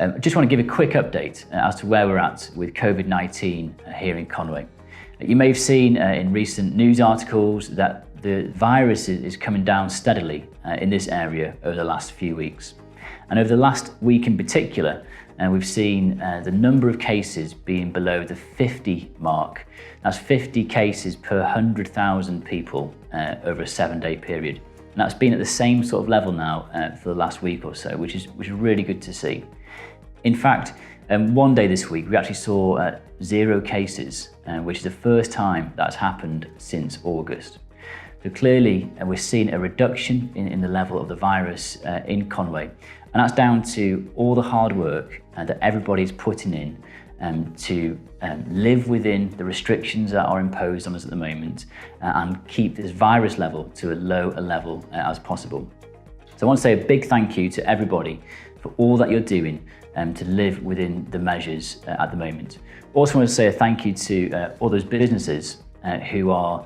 I just want to give a quick update as to where we're at with Covid-19 here in Conwy. You may have seen in recent news articles that the virus is coming down steadily in this area over the last few weeks. And over the last week in particular, we've seen the number of cases being below the 50 mark. That's 50 cases per 100,000 people over a 7-day period. And that's been at the same sort of level now for the last week or so, which is really good to see. In fact, one day this week, we actually saw 0 cases, which is the first time that's happened since August. So clearly, we're seeing a reduction in the level of the virus in Conwy, and that's down to all the hard work that everybody's putting in to live within the restrictions that are imposed on us at the moment and keep this virus level to as low a level as possible. So I want to say a big thank you to everybody for all that you're doing to live within the measures at the moment. Also want to say a thank you to all those businesses who are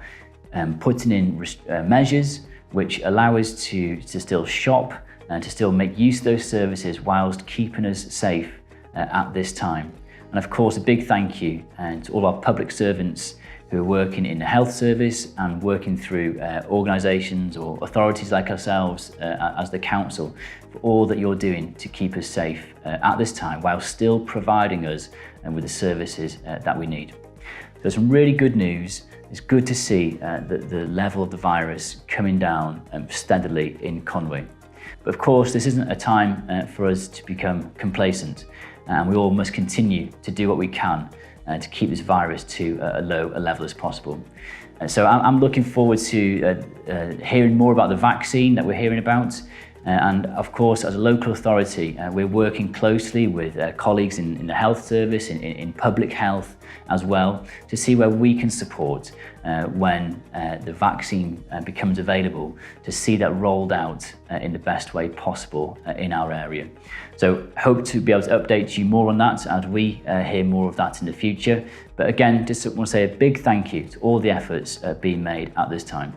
putting in measures which allow us to still shop and to still make use of those services whilst keeping us safe at this time. And of course, a big thank you to all our public servants who are working in the health service and working through organisations or authorities like ourselves as the council for all that you're doing to keep us safe at this time while still providing us with the services that we need. So some really good news. It's good to see the level of the virus coming down steadily in Conwy. But of course, this isn't a time for us to become complacent, and we all must continue to do what we can to keep this virus to as low a level as possible. So I'm looking forward to hearing more about the vaccine that we're hearing about. And of course, as a local authority, we're working closely with colleagues in the health service, in public health as well, to see where we can support when the vaccine becomes available, to see that rolled out in the best way possible in our area. So hope to be able to update you more on that as we hear more of that in the future. But again, just want to say a big thank you to all the efforts being made at this time.